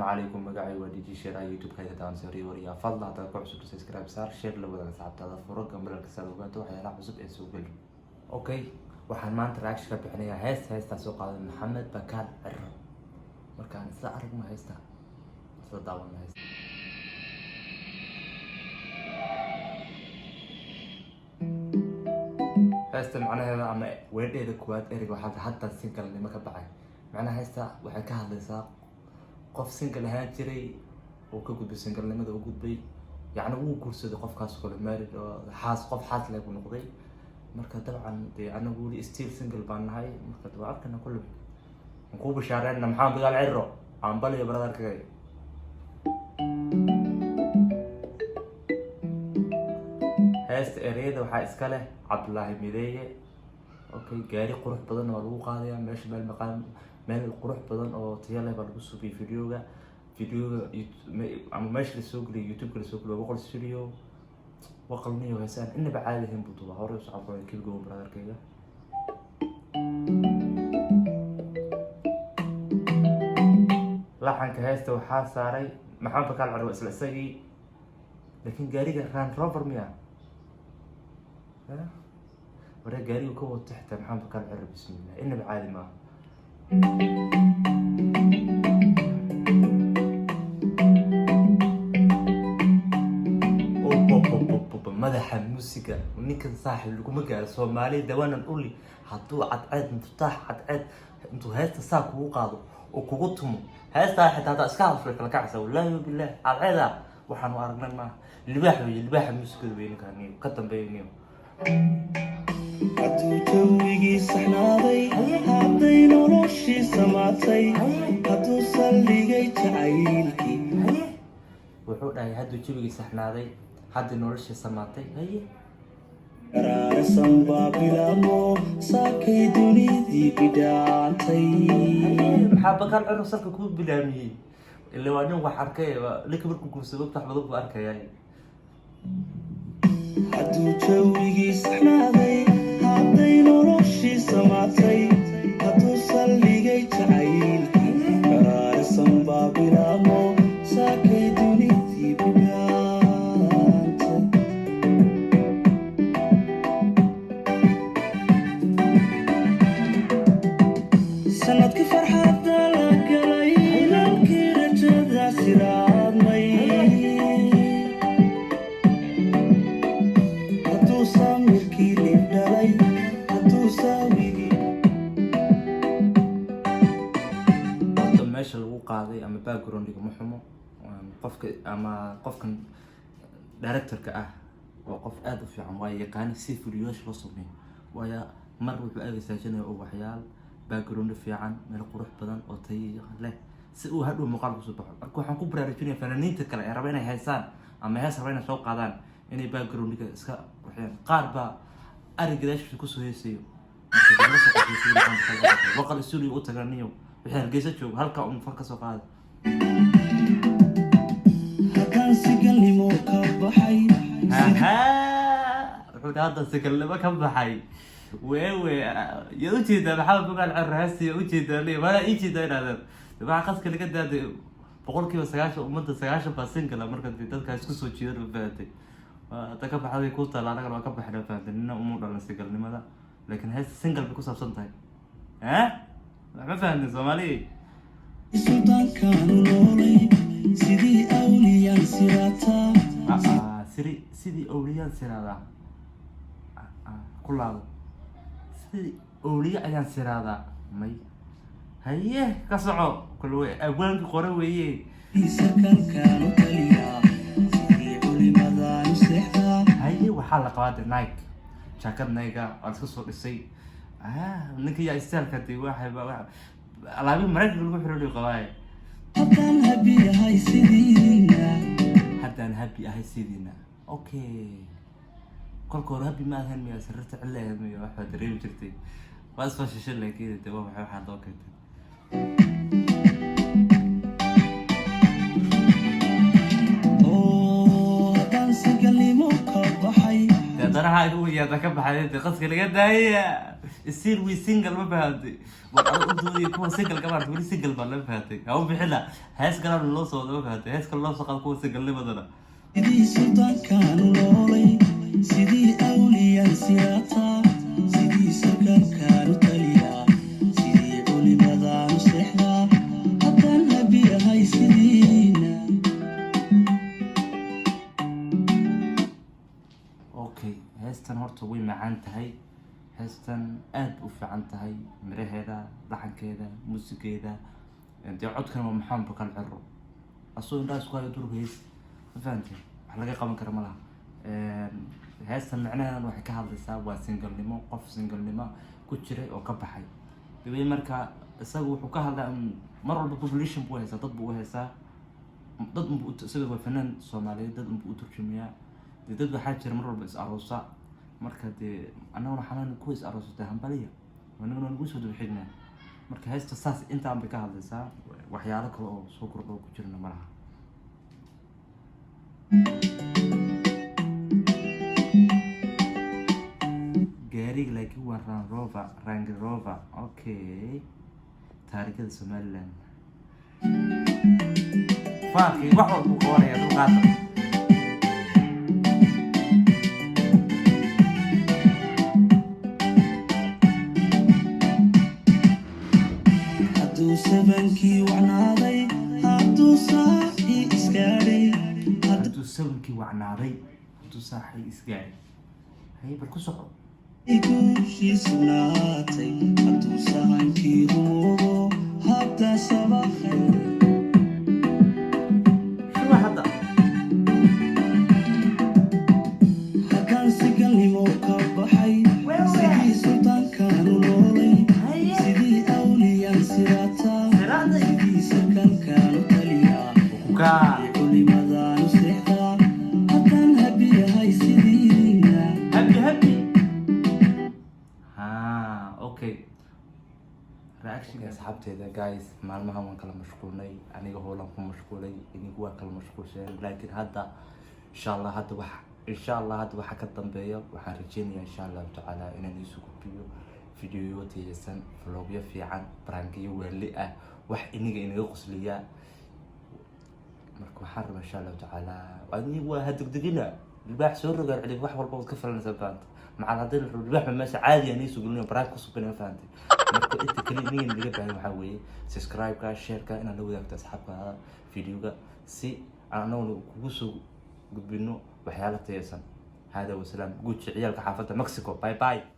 عليكم مقاعي ودي شير يوتيوب كذا دان سوري وريا فضل هذا كوع سبسكرايب صار شير لو بدك صعبت هذا فرق قبل الكسالوبات وحيا لا حسب اسوق له اوكي waxaan maanta reaction ka bixinayaa heesta soo qaaday Maxamed Bakar Ciro markaan isla aragno heesta isla daawana heesta heesta macnaheeda ama weedheeda kuwaad eriga waxa hadda single nima ka baxay macnaha heesta waxay ka hadlaysaa qof single ahaan jiray oo ka gudbay single-nimada u gudbay yacni uu guursaday qofkaas kale married oo qof xaas leh ku noqday marka dabcan anagu wali still single baan nahay marka dabcan kullu ku bashaarayna Maxamed Bakar Ciro aan baliyo brother-kay heesta ereyada waxaa iska leh Cabdullaahi Mideeye okay gaari qurux badan oo lagu qaadayaa meesha meel qurux badan oo tayo leh baa lagu suubiyay videoga ama meesha la soo geliyay YouTube la soo geliyay boqol studio وقلني وهسان إنه بعالهم بطولة هوري وصعبوا كيف يقولون برادر كذا لحن كهيسته وحاس صاري محمد بكار عرو اسل السجي لكن قاريقة كان روفر مياه ورا قاريقة كوه تحت محمد بكار عرو بسم الله إنه بعالمه مدح الموسيقى ونيكن صاحب اللي كم قال سومالي دوانا نقول لي حطوا عد مفتاح عد انتو هاستا ساكو وقاضوا وكوغتهم هاستا حتى هذا اسكال في الكعسة والله بالله على هذا وحنو ارغنا ما اللي باح الموسيقى بينك هني قدم بيني عدو تويقي صحناضي هادي نورشي سماتي عدو سليقي تعيلكي وحود اي هادو تويقي صحناضي حد نورش سماتي هي راسم بابلامو ساكي دونيدي بدانتي محمد بكار عرو سلك كود بلامي اللي وانا وحركه لك بركو كوسبب تحمدو باركه يعني عدو تويقي صحناضي هادي نورشي سماتي عدو سليقي تعيلكي راسم بابلامو ساكي دونيدي بدانتي sanadki farxadda la galay halkii rajada siraadmay hadduu samirkii lib dhalay hadduu saawigii meesha lagu qaaday ama background-iga ma xumo qofka ama qofkan director-ka ah waa qof aad u fiican waa yaqaan si videos loo sameeyo waa mar wuxuu adeegsanaa oo waxyaal background fiican meel qurux badan oo tayo leh si uu hadhow muuqaal ku soo baxo marka waxaan ku baraarujinayaa fanaaniinta kale ee raba inay heesaan ama hees raba inay soo qaadaan inay background-iga iska qurxiyaan qaar baa arigaashiisa ku soo heesayo waqal studio u taganiyo wixii hargeysa joogo halka uu fan ka soo qaado haddaan sigalnimo ka baxay wuxuu hadda sigalnimo ka baxay wewe يا وجهي ده محمد بكار عرو هسي وجهي ده ليه ما يجي ده هذا ما قصك اللي قد هذا بقول كيف سجاش ومنت سجاش باسين كلا مركز في تلك هاي سكسو تشير بفاتي تكبح هذا يكون طلع لك لو كبح هذا فاتي إنه أمور على سجل لماذا لكن هاي سنجل بيكون سبسنتاي ها ما فهمت زمالي السلطان كانوا نولي سيدي أولياء سيراتا سيدي أولياء سيراتا كل هذا أولياء أيان سيرادا ماي هيه كسعو كل أبوان قروي سكن كانوا كليا سيدي علي ماذا يسحدا هيه وحلق هذا نايك شاكر نايكا أرسل السي منك يا إستاذ كتي واحد العابي مريك يقولوا حلو قواي حتى نهبي هاي سيدينا أوكي كل كورابي ما هن ميا سرت عليه ميا واحد دريم جرتي بس فاش شله كده تبغى واحد دوكت هدان سيقلي موقع بحي ترى هاي هو يا ذاك بحي قصك اللي قد هي يصير وي سنجل ما فهمتي وقالوا انتوا يكون سنجل كمان تقولي سنجل ما فهمتي او بحلا هاس كلام اللي صوت ما فهمتي هاس كلام سقط كون سنجل لي بدنا sidii suldaankaan noolay sidii awliyan sirata sidii sakarkaan taliya sidii culimadaan seexdaa haddaan habiyahay sidiina اوكي هاستن هورتا وي معان تهي هاستن اد u fiican tahay miraheeda dhaxankeeda muusigeeda intii codkan waa maxaan bakal ciro asoo indaas ku hayo durgeys ma fahanteen wax laga qaban karo malaha heestan macnaheedan waxay ka hadlaysaa waa singalnimo qof singalnimo ku jiray oo ka baxay dibay marka isagu wuxuu ka hadlaa mar walba population buu haysaa dad buu haysaa dad buu isaga waa fanaan Soomaaliyeed dad buu u turjumiyaa dad waxaa jira mar walba is aroosa marka dee anaguna xanaan ku is aroosatay hambaliya wanaguna nagu soo dhawaxinaa marka heesta saas inta aan ka hadlaysaa waxyaalo kale oo soo kordho ku jirna malaha gaariga laakiin waa Range Rover okay taariikhda Somaliland faaqi wax walba uu qorayaa dulqaata sabankii wacnaaday hadduu saaxi isgaadhay hadduu sabankii wacnaaday hadduu saaxi isgaadhay hay bal ku soco guushii sugnaatay hadduu sahankii ruugo hadda sabaqay shuba hadda haddaan sigalnimo ka baxay sidii suldaankaan noolay sidii awliyan sirata sidii sakalkaan taliya culimadaan seexdaa haddaan habiyahay sidiina happy okay reaction asxaabteeda guys maalmahan waan kala mashquulnay aniga hoolan ku mashquulay inigu waa kala mashquulseen laakiin hadda insha Allah hadda waxa ka dambeeyo waxaan rajeynayaa insha Allah taala inaan isu gudbiyo video taysan vlogyo fiican prankiyo wali ah wax inaga qosliya marka waxaan rabaa insha Allah taala anigu waa hadugdugina الباح سور قال عليه واحد والله كفر سبانت مع الهدين الباح ما عادي يعني يسوقون براك كسب انا فهمت انت كلمين اللي جاب waxaa سبسكرايب كا شير كا ان لو wadaagto asxaabka fiidiyoga si aan kugu soo gudbino waxyaalo taysan hada wasalaam guud ciyalka xaafada Mexico bye bye